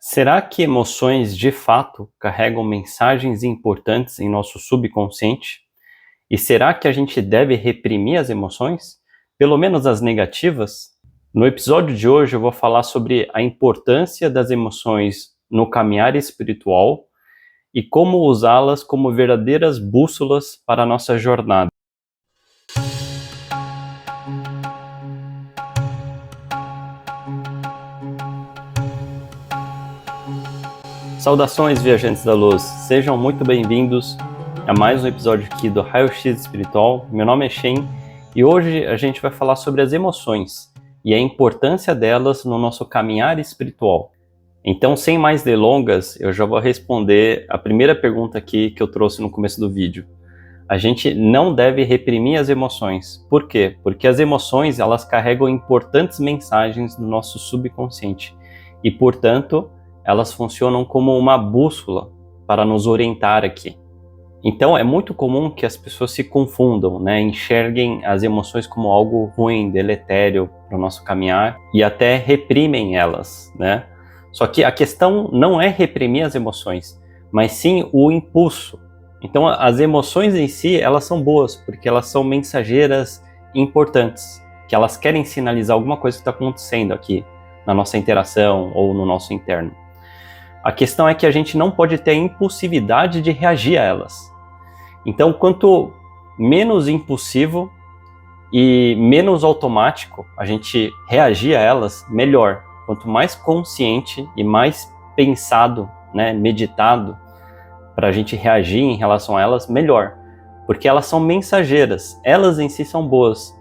Será que emoções de fato carregam mensagens importantes em nosso subconsciente? E será que a gente deve reprimir as emoções? Pelo menos as negativas? No episódio de hoje eu vou falar sobre a importância das emoções no caminhar espiritual e como usá-las como verdadeiras bússolas para a nossa jornada. Saudações, viajantes da luz, sejam muito bem-vindos a mais um episódio aqui do Raio-X Espiritual. Meu nome é Shen e hoje a gente vai falar sobre as emoções e a importância delas no nosso caminhar espiritual. Então, sem mais delongas, eu já vou responder a primeira pergunta aqui que eu trouxe no começo do vídeo. A gente não deve reprimir as emoções. Por quê? Porque as emoções, elas carregam importantes mensagens no nosso subconsciente e, portanto, elas funcionam como uma bússola para nos orientar aqui. Então é muito comum que as pessoas se confundam, né? Enxerguem as emoções como algo ruim, deletério para o nosso caminhar e até reprimem elas, né? Só que a questão não é reprimir as emoções, mas sim o impulso. Então as emoções em si, elas são boas, porque elas são mensageiras importantes, que elas querem sinalizar alguma coisa que está acontecendo aqui na nossa interação ou no nosso interno. A questão é que a gente não pode ter a impulsividade de reagir a elas. Então, quanto menos impulsivo e menos automático a gente reagir a elas, melhor. Quanto mais consciente e mais pensado, né, meditado, para a gente reagir em relação a elas, melhor. Porque elas são mensageiras, elas em si são boas.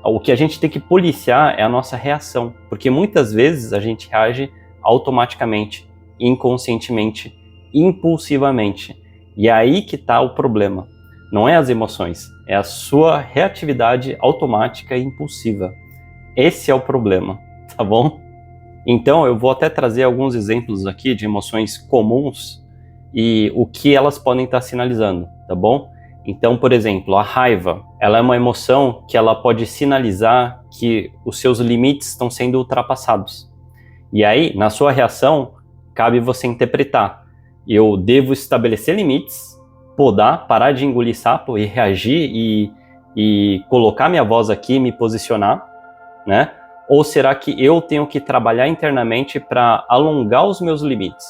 O que a gente tem que policiar é a nossa reação, porque muitas vezes a gente reage automaticamente, inconscientemente, impulsivamente. E é aí que está o problema. Não é as emoções, é a sua reatividade automática e impulsiva. Esse é o problema, tá bom? Então eu vou até trazer alguns exemplos aqui de emoções comuns e o que elas podem estar sinalizando, tá bom? Então, por exemplo, a raiva, ela é uma emoção que ela pode sinalizar que os seus limites estão sendo ultrapassados. E aí, na sua reação, cabe você interpretar. Eu devo estabelecer limites, podar, parar de engolir sapo e reagir e colocar minha voz aqui, me posicionar, né? Ou será que eu tenho que trabalhar internamente para alongar os meus limites?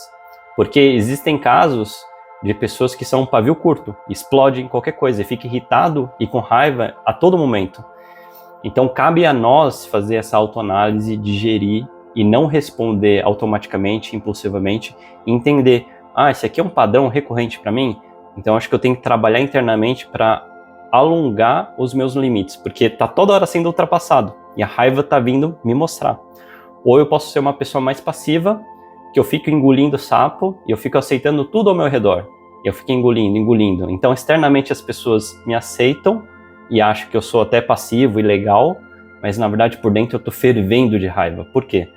Porque existem casos de pessoas que são um pavio curto, explodem qualquer coisa e fica irritado e com raiva a todo momento. Então cabe a nós fazer essa autoanálise, digerir e não responder automaticamente, impulsivamente, e entender, esse aqui é um padrão recorrente para mim, então acho que eu tenho que trabalhar internamente para alongar os meus limites, porque está toda hora sendo ultrapassado e a raiva está vindo me mostrar. Ou eu posso ser uma pessoa mais passiva, que eu fico engolindo sapo e eu fico aceitando tudo ao meu redor. Eu fico engolindo. Então externamente as pessoas me aceitam e acham que eu sou até passivo e legal, mas na verdade por dentro eu tô fervendo de raiva. Por quê?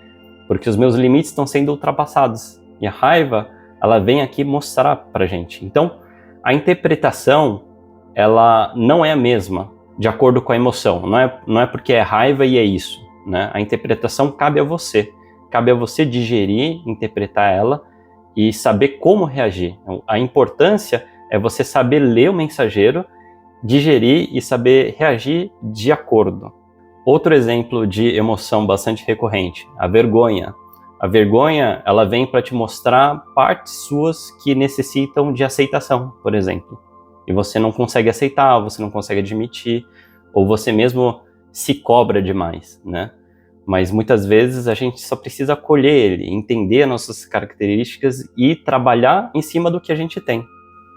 Porque os meus limites estão sendo ultrapassados. E a raiva, ela vem aqui mostrar pra gente. Então, a interpretação, ela não é a mesma, de acordo com a emoção. Não é porque é raiva e é isso, né? A interpretação cabe a você. Cabe a você digerir, interpretar ela e saber como reagir. A importância é você saber ler o mensageiro, digerir e saber reagir de acordo. Outro exemplo de emoção bastante recorrente, a vergonha. A vergonha, ela vem para te mostrar partes suas que necessitam de aceitação, por exemplo. E você não consegue aceitar, você não consegue admitir, ou você mesmo se cobra demais, né? Mas muitas vezes a gente só precisa acolher ele, entender as nossas características e trabalhar em cima do que a gente tem.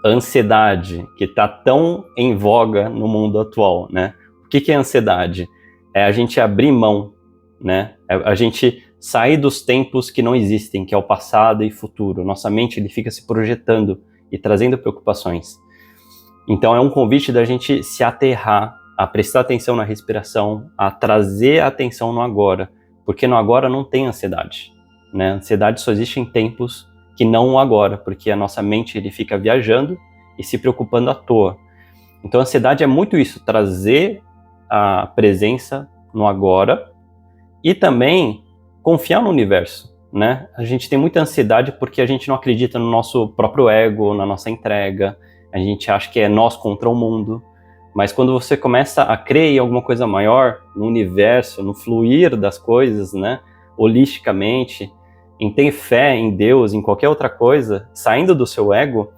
A ansiedade, que está tão em voga no mundo atual, né? O que é ansiedade? É a gente abrir mão, né? É a gente sair dos tempos que não existem, que é o passado e futuro. Nossa mente ele fica se projetando e trazendo preocupações. Então é um convite da gente se aterrar, a prestar atenção na respiração, a trazer a atenção no agora, porque no agora não tem ansiedade, né? A ansiedade só existe em tempos que não o agora, porque a nossa mente ele fica viajando e se preocupando à toa. Então a ansiedade é muito isso, trazer a presença no agora e também confiar no universo, né? A gente tem muita ansiedade porque a gente não acredita no nosso próprio ego, na nossa entrega, a gente acha que é nós contra o mundo, mas quando você começa a crer em alguma coisa maior, no universo, no fluir das coisas, né? Holisticamente, em ter fé em Deus, em qualquer outra coisa, saindo do seu ego,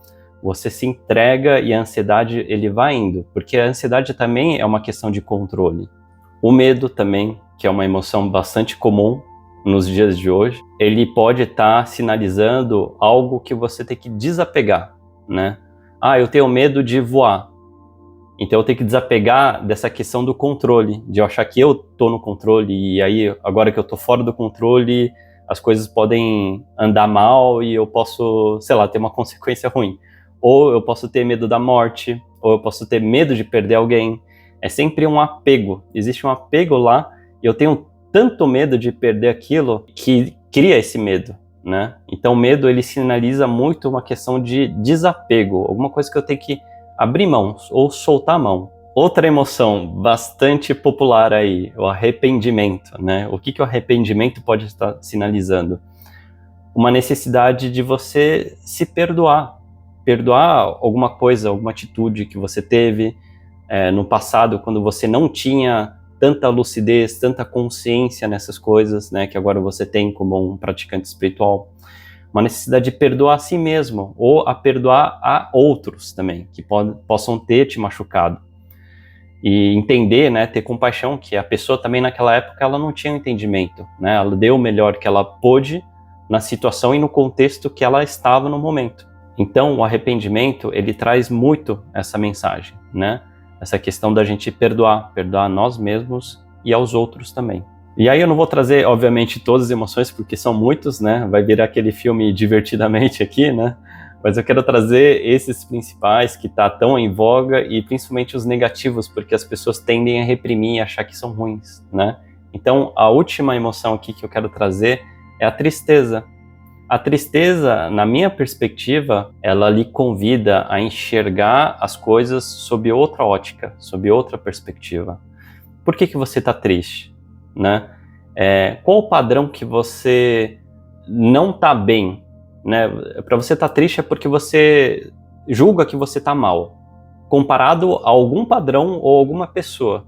você se entrega e a ansiedade ele vai indo, porque a ansiedade também é uma questão de controle. O medo também, que é uma emoção bastante comum nos dias de hoje, ele pode estar sinalizando algo que você tem que desapegar, né? Eu tenho medo de voar, então eu tenho que desapegar dessa questão do controle, de eu achar que eu tô no controle, e aí agora que eu tô fora do controle, as coisas podem andar mal e eu posso, sei lá, ter uma consequência ruim. Ou eu posso ter medo da morte, ou eu posso ter medo de perder alguém. É sempre um apego, existe um apego lá, e eu tenho tanto medo de perder aquilo que cria esse medo, né? Então o medo, ele sinaliza muito uma questão de desapego, alguma coisa que eu tenho que abrir mão ou soltar a mão. Outra emoção bastante popular aí, o arrependimento, né? O que o arrependimento pode estar sinalizando? Uma necessidade de você se perdoar. Perdoar alguma coisa, alguma atitude que você teve no passado, quando você não tinha tanta lucidez, tanta consciência nessas coisas, né? Que agora você tem como um praticante espiritual. Uma necessidade de perdoar a si mesmo, ou a perdoar a outros também, que possam ter te machucado. E entender, né, ter compaixão, que a pessoa também naquela época ela não tinha um entendimento, né? Ela deu o melhor que ela pôde na situação e no contexto que ela estava no momento. Então o arrependimento, ele traz muito essa mensagem, né? Essa questão da gente perdoar a nós mesmos e aos outros também. E aí eu não vou trazer, obviamente, todas as emoções, porque são muitos, né? Vai virar aquele filme Divertidamente aqui, né? Mas eu quero trazer esses principais que tá tão em voga e principalmente os negativos, porque as pessoas tendem a reprimir e achar que são ruins, né? Então, a última emoção aqui que eu quero trazer é a tristeza. A tristeza, na minha perspectiva, ela lhe convida a enxergar as coisas sob outra ótica, sob outra perspectiva. Por que você tá triste? Né? Qual o padrão que você não está bem? Né? Para você estar triste é porque você julga que você está mal, comparado a algum padrão ou alguma pessoa.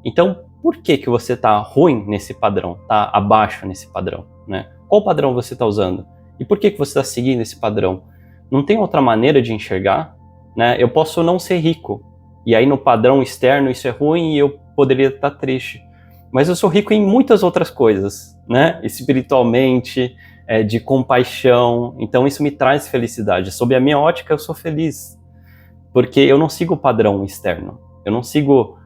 Então, por que você está ruim nesse padrão, está abaixo nesse padrão? Né? Qual padrão você está usando? E por que você está seguindo esse padrão? Não tem outra maneira de enxergar? Né? Eu posso não ser rico, e aí no padrão externo isso é ruim e eu poderia estar triste. Mas eu sou rico em muitas outras coisas, né? Espiritualmente, de compaixão. Então isso me traz felicidade. Sob a minha ótica, eu sou feliz. Porque eu não sigo o padrão externo. Eu não sigo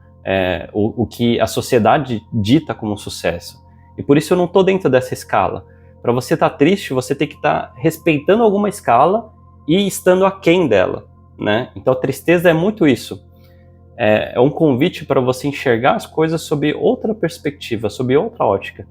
o que a sociedade dita como sucesso. E por isso eu não estou dentro dessa escala. Para você estar triste, você tem que estar respeitando alguma escala e estando aquém dela, né? Então a tristeza é muito isso. É um convite para você enxergar as coisas sob outra perspectiva, sob outra ótica.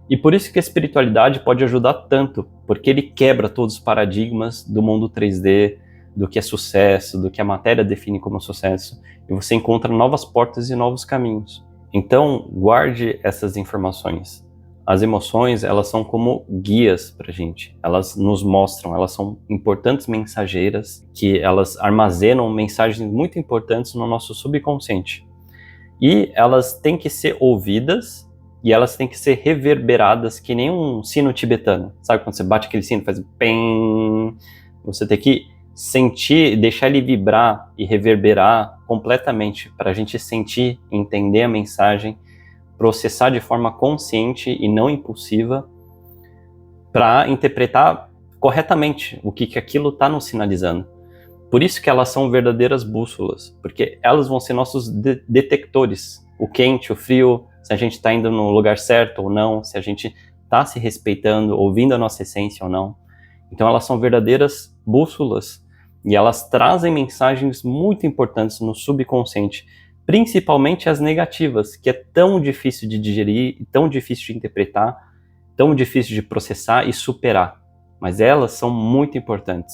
E por isso que a espiritualidade pode ajudar tanto, porque ele quebra todos os paradigmas do mundo 3D, do que é sucesso, do que a matéria define como sucesso, e você encontra novas portas e novos caminhos. Então, guarde essas informações. As emoções, elas são como guias pra gente. Elas nos mostram, elas são importantes mensageiras, que elas armazenam mensagens muito importantes no nosso subconsciente. E elas têm que ser ouvidas e elas têm que ser reverberadas que nem um sino tibetano. Sabe quando você bate aquele sino, faz pem? Você tem que sentir, deixar ele vibrar e reverberar completamente para a gente sentir, entender a mensagem, processar de forma consciente e não impulsiva para interpretar corretamente o que aquilo está nos sinalizando. Por isso que elas são verdadeiras bússolas, porque elas vão ser nossos detectores. O quente, o frio, se a gente está indo no lugar certo ou não, se a gente está se respeitando, ouvindo a nossa essência ou não. Então elas são verdadeiras bússolas e elas trazem mensagens muito importantes no subconsciente, principalmente as negativas, que é tão difícil de digerir, tão difícil de interpretar, tão difícil de processar e superar. Mas elas são muito importantes.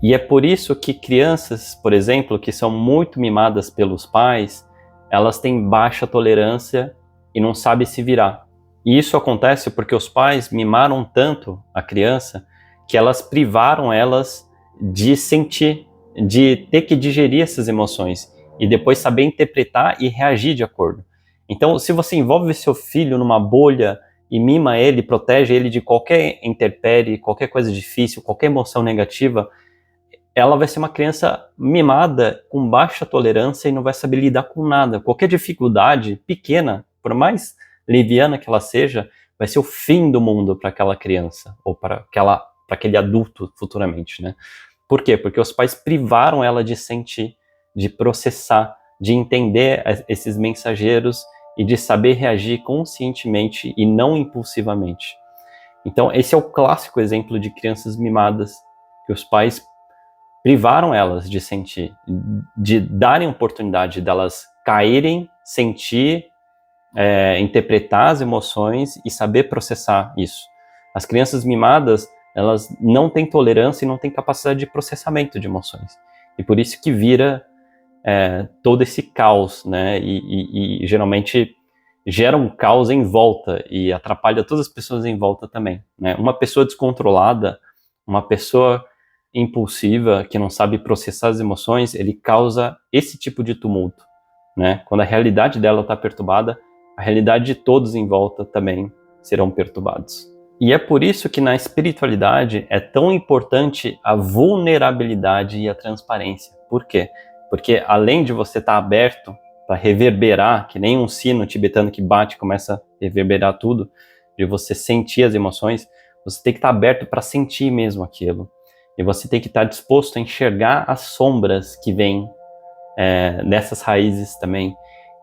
E é por isso que crianças, por exemplo, que são muito mimadas pelos pais, elas têm baixa tolerância e não sabem se virar. E isso acontece porque os pais mimaram tanto a criança que elas privaram elas de sentir, de ter que digerir essas emoções e depois saber interpretar e reagir de acordo. Então, se você envolve seu filho numa bolha e mima ele, protege ele de qualquer intempérie, qualquer coisa difícil, qualquer emoção negativa, ela vai ser uma criança mimada, com baixa tolerância e não vai saber lidar com nada. Qualquer dificuldade pequena, por mais leviana que ela seja, vai ser o fim do mundo para aquela criança, ou para aquele adulto futuramente, né? Por quê? Porque os pais privaram ela de sentir, de processar, de entender esses mensageiros e de saber reagir conscientemente e não impulsivamente. Então, esse é o clássico exemplo de crianças mimadas, que os pais privaram elas de sentir, de darem oportunidade delas caírem, sentir, interpretar as emoções e saber processar isso. As crianças mimadas, elas não têm tolerância e não têm capacidade de processamento de emoções. E por isso que vira todo esse caos, né? E geralmente gera um caos em volta e atrapalha todas as pessoas em volta também, né? Uma pessoa descontrolada, uma pessoa impulsiva, que não sabe processar as emoções, ele causa esse tipo de tumulto, né? Quando a realidade dela está perturbada, a realidade de todos em volta também serão perturbados. E é por isso que na espiritualidade é tão importante a vulnerabilidade e a transparência. Por quê? Porque além de você estar aberto para reverberar, que nem um sino tibetano que bate e começa a reverberar tudo, de você sentir as emoções, você tem que estar aberto para sentir mesmo aquilo. E você tem que estar disposto a enxergar as sombras que vêm nessas raízes também.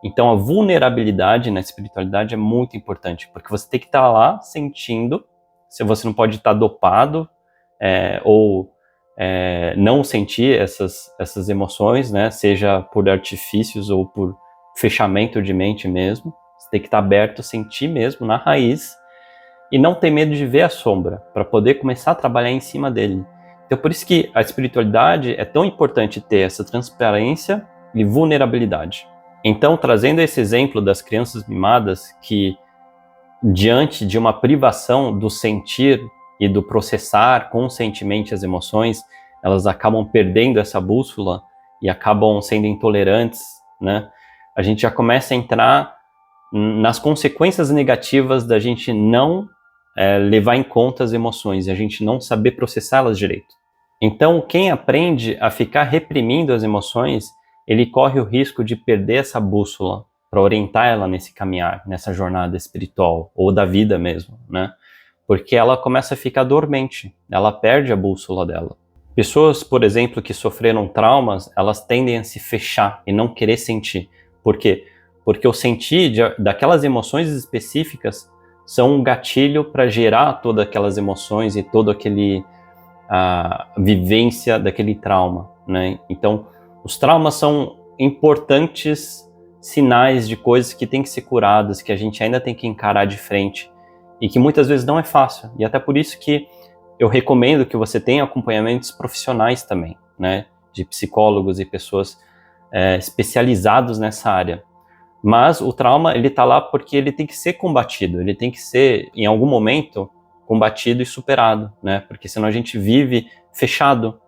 Então a vulnerabilidade na espiritualidade é muito importante, porque você tem que estar lá sentindo, se você não pode estar dopado ou não sentir essas emoções, né? Seja por artifícios ou por fechamento de mente mesmo. Você tem que estar aberto a sentir mesmo na raiz e não ter medo de ver a sombra, para poder começar a trabalhar em cima dele. Então por isso que a espiritualidade é tão importante ter essa transparência e vulnerabilidade. Então, trazendo esse exemplo das crianças mimadas que, diante de uma privação do sentir e do processar conscientemente as emoções, elas acabam perdendo essa bússola e acabam sendo intolerantes, né? A gente já começa a entrar nas consequências negativas da gente não levar em conta as emoções e a gente não saber processá-las direito. Então, quem aprende a ficar reprimindo as emoções, ele corre o risco de perder essa bússola para orientar ela nesse caminhar, nessa jornada espiritual, ou da vida mesmo, né? Porque ela começa a ficar dormente, ela perde a bússola dela. Pessoas, por exemplo, que sofreram traumas, elas tendem a se fechar e não querer sentir. Por quê? Porque o sentir daquelas emoções específicas são um gatilho para gerar todas aquelas emoções e toda a vivência daquele trauma, né? Então, os traumas são importantes sinais de coisas que têm que ser curadas, que a gente ainda tem que encarar de frente e que muitas vezes não é fácil. E até por isso que eu recomendo que você tenha acompanhamentos profissionais também, né? De psicólogos e pessoas especializados nessa área. Mas o trauma, ele tá lá porque ele tem que ser combatido, ele tem que ser, em algum momento, combatido e superado, né? Porque senão a gente vive fechado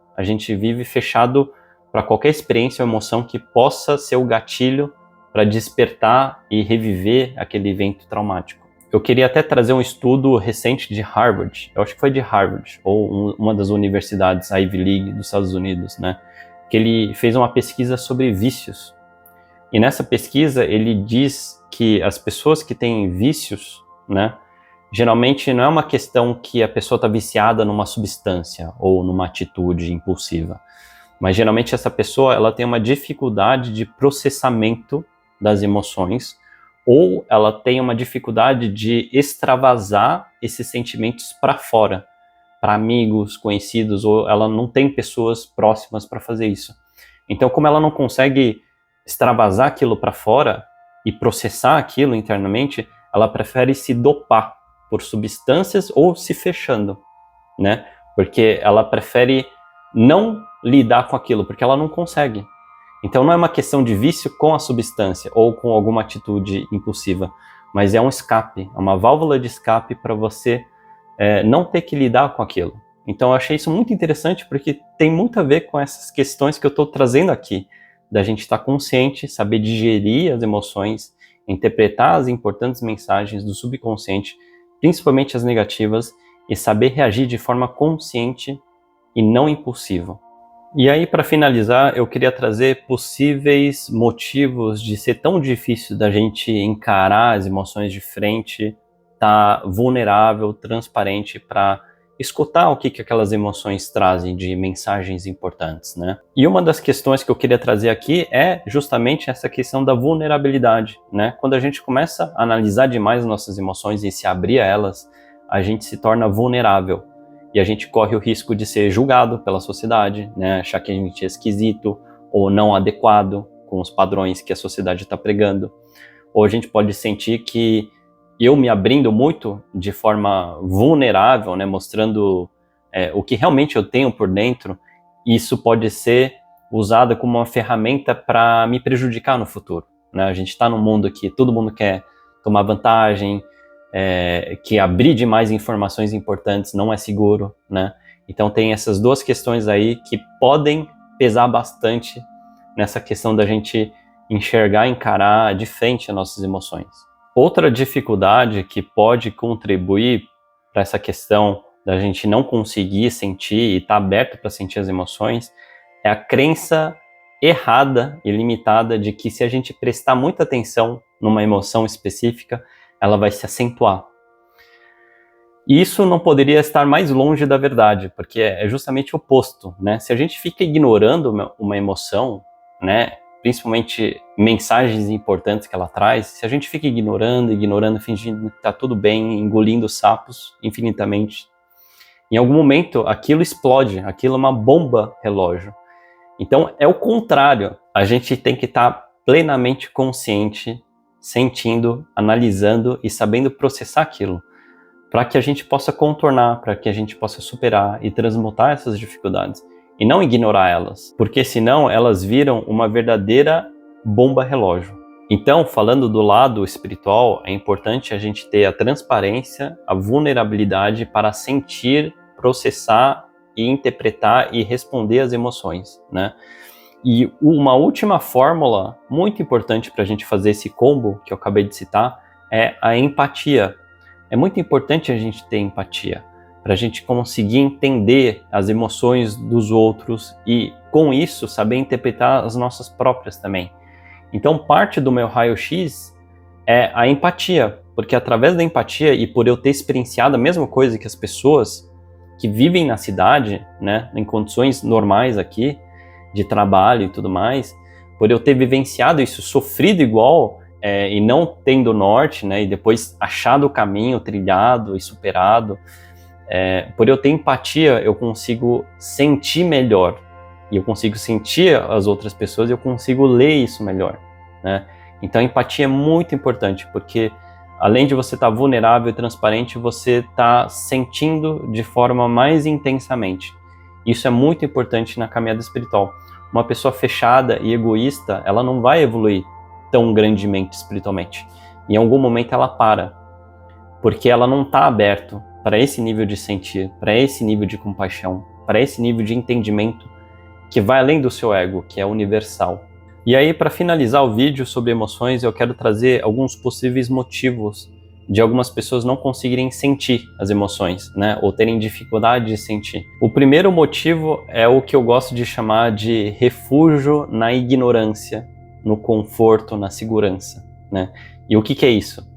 para qualquer experiência ou emoção que possa ser o gatilho para despertar e reviver aquele evento traumático. Eu queria até trazer um estudo recente de Harvard, eu acho que foi de Harvard, ou uma das universidades Ivy League dos Estados Unidos, né? Que ele fez uma pesquisa sobre vícios. E nessa pesquisa ele diz que as pessoas que têm vícios, né? Geralmente não é uma questão que a pessoa está viciada numa substância ou numa atitude impulsiva, mas geralmente essa pessoa ela tem uma dificuldade de processamento das emoções ou ela tem uma dificuldade de extravasar esses sentimentos para fora, para amigos, conhecidos, ou ela não tem pessoas próximas para fazer isso. Então, como ela não consegue extravasar aquilo para fora e processar aquilo internamente, ela prefere se dopar por substâncias ou se fechando, né? Porque ela prefere não lidar com aquilo, porque ela não consegue. Então não é uma questão de vício com a substância ou com alguma atitude impulsiva, mas é um escape, é uma válvula de escape para você não ter que lidar com aquilo. Então eu achei isso muito interessante porque tem muito a ver com essas questões que eu estou trazendo aqui, da gente estar consciente, saber digerir as emoções, interpretar as importantes mensagens do subconsciente, principalmente as negativas, e saber reagir de forma consciente e não impulsiva. E aí, para finalizar, eu queria trazer possíveis motivos de ser tão difícil da gente encarar as emoções de frente, tá vulnerável, transparente para escutar o que aquelas emoções trazem de mensagens importantes, né? E uma das questões que eu queria trazer aqui é justamente essa questão da vulnerabilidade, né? Quando a gente começa a analisar demais nossas emoções e se abrir a elas, a gente se torna vulnerável. E a gente corre o risco de ser julgado pela sociedade, né? Achar que a gente é esquisito ou não adequado com os padrões que a sociedade está pregando. Ou a gente pode sentir que eu me abrindo muito de forma vulnerável, né, mostrando o que realmente eu tenho por dentro, isso pode ser usado como uma ferramenta para me prejudicar no futuro, né? A gente está num mundo que todo mundo quer tomar vantagem, que abrir demais informações importantes não é seguro, né? Então tem essas duas questões aí que podem pesar bastante nessa questão da gente enxergar, encarar de frente as nossas emoções. Outra dificuldade que pode contribuir para essa questão da gente não conseguir sentir e estar aberto para sentir as emoções é a crença errada e limitada de que se a gente prestar muita atenção numa emoção específica, ela vai se acentuar. E isso não poderia estar mais longe da verdade, porque é justamente o oposto, né? Se a gente fica ignorando uma emoção, né, principalmente mensagens importantes que ela traz, se a gente fica ignorando, fingindo que está tudo bem, engolindo sapos infinitamente, em algum momento aquilo explode, aquilo é uma bomba relógio. Então é o contrário, a gente tem que estar plenamente consciente, sentindo, analisando e sabendo processar aquilo, para que a gente possa contornar, para que a gente possa superar e transmutar essas dificuldades. E não ignorar elas, porque senão elas viram uma verdadeira bomba relógio. Então, falando do lado espiritual, é importante a gente ter a transparência, a vulnerabilidade para sentir, processar e interpretar e responder às emoções, né? E uma última fórmula muito importante para a gente fazer esse combo que eu acabei de citar é a empatia. É muito importante a gente ter empatia, para a gente conseguir entender as emoções dos outros e, com isso, saber interpretar as nossas próprias também. Então, parte do meu raio-x é a empatia, porque através da empatia e por eu ter experienciado a mesma coisa que as pessoas que vivem na cidade, né, em condições normais aqui, de trabalho e tudo mais, por eu ter vivenciado isso, sofrido igual, e não tendo norte, né, e depois achado o caminho, trilhado e superado, por eu ter empatia, eu consigo sentir melhor, e eu consigo sentir as outras pessoas, e eu consigo ler isso melhor, né? Então a empatia é muito importante, porque além de você estar vulnerável e transparente, você está sentindo de forma mais intensamente. Isso é muito importante na caminhada espiritual. Uma pessoa fechada e egoísta, ela não vai evoluir tão grandemente espiritualmente. Em algum momento ela para, porque ela não está aberta para esse nível de sentir, para esse nível de compaixão, para esse nível de entendimento que vai além do seu ego, que é universal. E aí, para finalizar o vídeo sobre emoções, eu quero trazer alguns possíveis motivos de algumas pessoas não conseguirem sentir as emoções, né, ou terem dificuldade de sentir. O primeiro motivo é o que eu gosto de chamar de refúgio na ignorância, no conforto, na segurança, né? E o que é isso?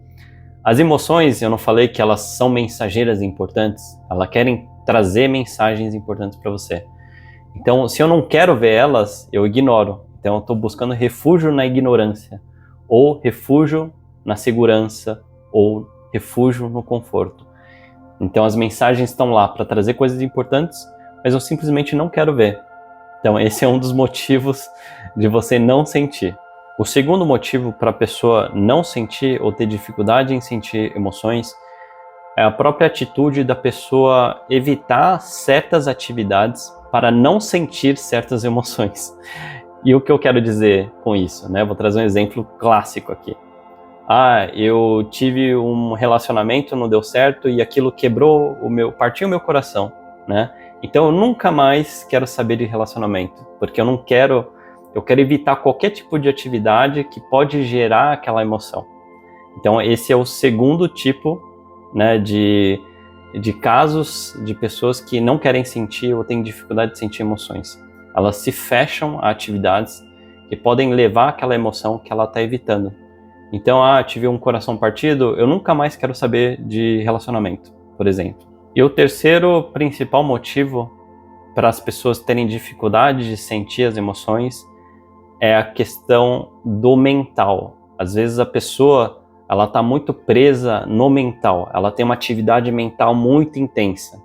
As emoções, eu não falei que elas são mensageiras importantes, elas querem trazer mensagens importantes para você. Então, se eu não quero ver elas, eu ignoro. Então, eu estou buscando refúgio na ignorância, ou refúgio na segurança, ou refúgio no conforto. Então, as mensagens estão lá para trazer coisas importantes, mas eu simplesmente não quero ver. Então, esse é um dos motivos de você não sentir. O segundo motivo para a pessoa não sentir ou ter dificuldade em sentir emoções é a própria atitude da pessoa evitar certas atividades para não sentir certas emoções. E o que eu quero dizer com isso, né? Vou trazer um exemplo clássico aqui. Eu tive um relacionamento, não deu certo e aquilo partiu o meu coração, né? Então eu nunca mais quero saber de relacionamento, porque eu quero evitar qualquer tipo de atividade que pode gerar aquela emoção. Então esse é o segundo tipo, né, de casos de pessoas que não querem sentir ou têm dificuldade de sentir emoções. Elas se fecham a atividades que podem levar àquela emoção que ela está evitando. Então, tive um coração partido, eu nunca mais quero saber de relacionamento, por exemplo. E o terceiro principal motivo para as pessoas terem dificuldade de sentir as emoções é a questão do mental. Às vezes a pessoa, ela está muito presa no mental, ela tem uma atividade mental muito intensa.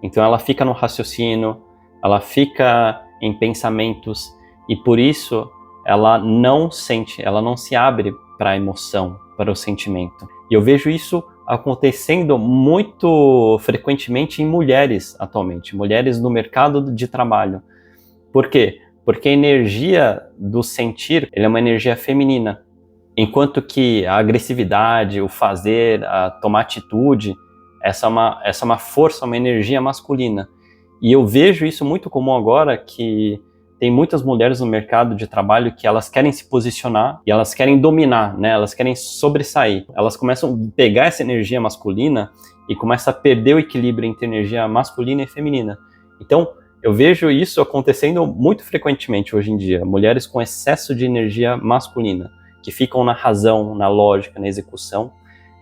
Então ela fica no raciocínio, ela fica em pensamentos e por isso ela não sente, ela não se abre para a emoção, para o sentimento. E eu vejo isso acontecendo muito frequentemente em mulheres atualmente, mulheres no mercado de trabalho. Por quê? Porque a energia do sentir, ele é uma energia feminina, enquanto que a agressividade, o fazer, a tomar atitude, essa é uma força, uma energia masculina. E eu vejo isso muito comum agora, que tem muitas mulheres no mercado de trabalho que elas querem se posicionar e elas querem dominar, né? Elas querem sobressair. Elas começam a pegar essa energia masculina e começam a perder o equilíbrio entre energia masculina e feminina. Então, eu vejo isso acontecendo muito frequentemente hoje em dia. Mulheres com excesso de energia masculina, que ficam na razão, na lógica, na execução,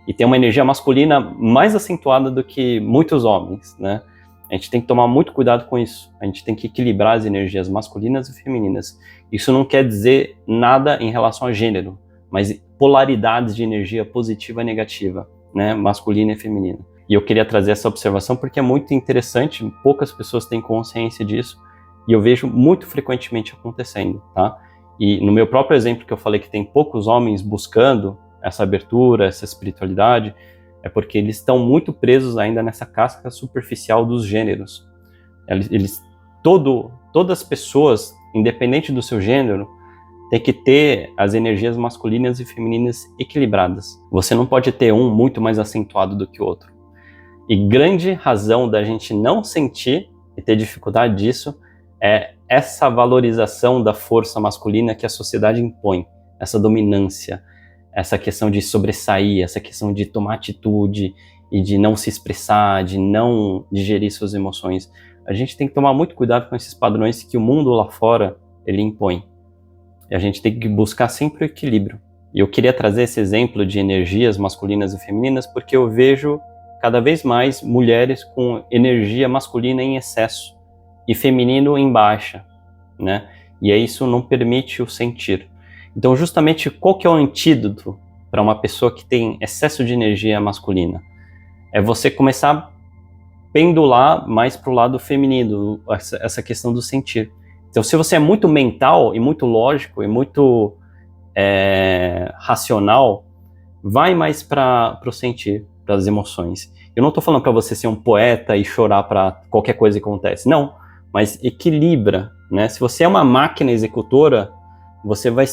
e tem uma energia masculina mais acentuada do que muitos homens, né? A gente tem que tomar muito cuidado com isso. A gente tem que equilibrar as energias masculinas e femininas. Isso não quer dizer nada em relação a gênero, mas polaridades de energia positiva e negativa, né? Masculina e feminina. E eu queria trazer essa observação porque é muito interessante, poucas pessoas têm consciência disso, e eu vejo muito frequentemente acontecendo, tá? E no meu próprio exemplo que eu falei que tem poucos homens buscando essa abertura, essa espiritualidade, é porque eles estão muito presos ainda nessa casca superficial dos gêneros. Todas as pessoas, independente do seu gênero, tem que ter as energias masculinas e femininas equilibradas. Você não pode ter um muito mais acentuado do que o outro. E grande razão da gente não sentir e ter dificuldade disso é essa valorização da força masculina que a sociedade impõe, essa dominância, essa questão de sobressair, essa questão de tomar atitude e de não se expressar, de não digerir suas emoções. A gente tem que tomar muito cuidado com esses padrões que o mundo lá fora ele impõe. E a gente tem que buscar sempre o equilíbrio. E eu queria trazer esse exemplo de energias masculinas e femininas porque eu vejo cada vez mais mulheres com energia masculina em excesso e feminino em baixa, né? E aí isso não permite o sentir. Então, justamente, qual que é o antídoto para uma pessoa que tem excesso de energia masculina? É você começar a pendular mais para o lado feminino, essa questão do sentir. Então, se você é muito mental e muito lógico e muito racional, vai mais para o sentir, para as emoções. Eu não estou falando para você ser um poeta e chorar para qualquer coisa que acontece, não. Mas equilibra, né? Se você é uma máquina executora, você vai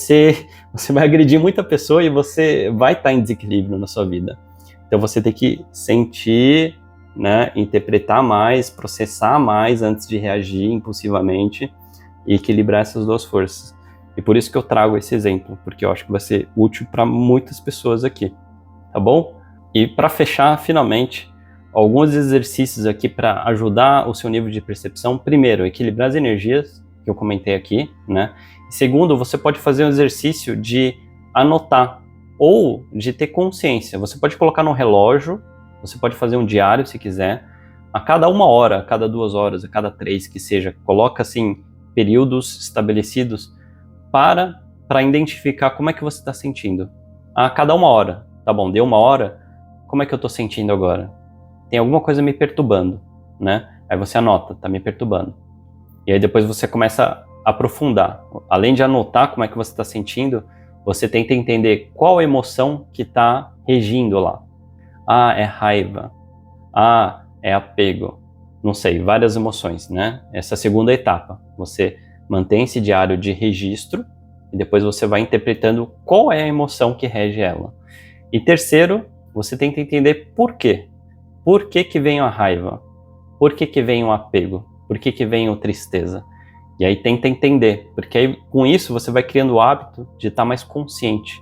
agredir muita pessoa e você vai estar em desequilíbrio na sua vida. Então você tem que sentir, né, interpretar mais, processar mais antes de reagir impulsivamente e equilibrar essas duas forças. E por isso que eu trago esse exemplo, porque eu acho que vai ser útil para muitas pessoas aqui, tá bom? E para fechar, finalmente, alguns exercícios aqui para ajudar o seu nível de percepção. Primeiro, equilibrar as energias, que eu comentei aqui, né? Segundo, você pode fazer um exercício de anotar ou de ter consciência. Você pode colocar no relógio, você pode fazer um diário se quiser, a cada 1 hora, a cada 2 horas, a cada 3, que seja. Coloca assim períodos estabelecidos para identificar como é que você está sentindo. A cada 1 hora, tá bom, deu 1 hora, como é que eu estou sentindo agora? Tem alguma coisa me perturbando, né? Aí você anota, tá me perturbando. E aí depois você começa a aprofundar. Além de anotar como é que você está sentindo, você tenta entender qual emoção que está regindo lá. É raiva. É apego. Não sei, várias emoções, né? Essa é a segunda etapa. Você mantém esse diário de registro e depois você vai interpretando qual é a emoção que rege ela. E terceiro, você tenta entender por quê. Por que que vem a raiva? Por que que vem o apego? Por que que vem a tristeza? E aí tenta entender, porque aí com isso você vai criando o hábito de estar mais consciente.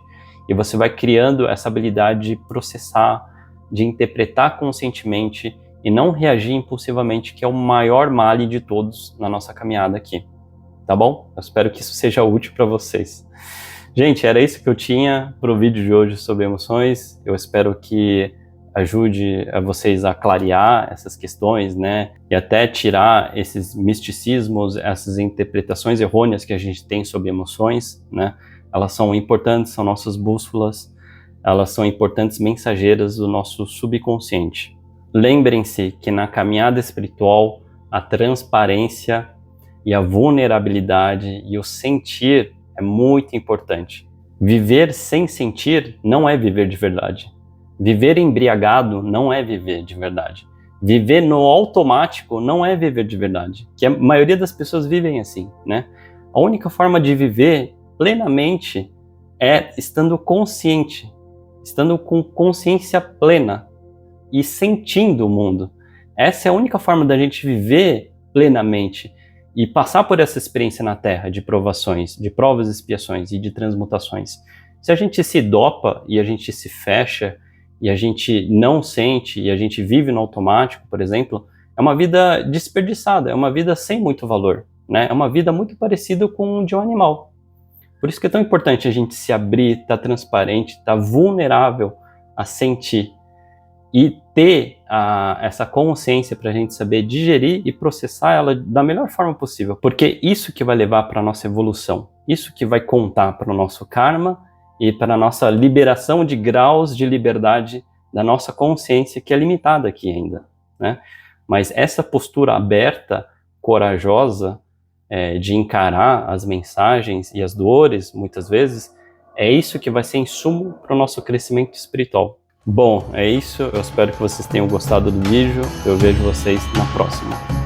E você vai criando essa habilidade de processar, de interpretar conscientemente e não reagir impulsivamente, que é o maior male de todos na nossa caminhada aqui. Tá bom? Eu espero que isso seja útil para vocês. Gente, era isso que eu tinha para o vídeo de hoje sobre emoções. Eu espero que ajude a vocês a clarear essas questões, né? E até tirar esses misticismos, essas interpretações errôneas que a gente tem sobre emoções, né? Elas são importantes, são nossas bússolas, elas são importantes mensageiras do nosso subconsciente. Lembrem-se que na caminhada espiritual, a transparência e a vulnerabilidade e o sentir é muito importante. Viver sem sentir não é viver de verdade. Viver embriagado não é viver de verdade. Viver no automático não é viver de verdade. Que a maioria das pessoas vivem assim, né? A única forma de viver plenamente é estando consciente, estando com consciência plena e sentindo o mundo. Essa é a única forma da gente viver plenamente e passar por essa experiência na Terra de provações, de provas e expiações e de transmutações. Se a gente se dopa e a gente se fecha e a gente não sente e a gente vive no automático, por exemplo, é uma vida desperdiçada, é uma vida sem muito valor, né? É uma vida muito parecida com a de um animal. Por isso que é tão importante a gente se abrir, estar transparente, estar vulnerável a sentir e ter essa consciência para a gente saber digerir e processar ela da melhor forma possível, porque isso que vai levar para a nossa evolução, isso que vai contar para o nosso karma e para a nossa liberação de graus de liberdade da nossa consciência, que é limitada aqui ainda, né? Mas essa postura aberta, corajosa, de encarar as mensagens e as dores, muitas vezes, é isso que vai ser insumo para o nosso crescimento espiritual. Bom, é isso. Eu espero que vocês tenham gostado do vídeo. Eu vejo vocês na próxima.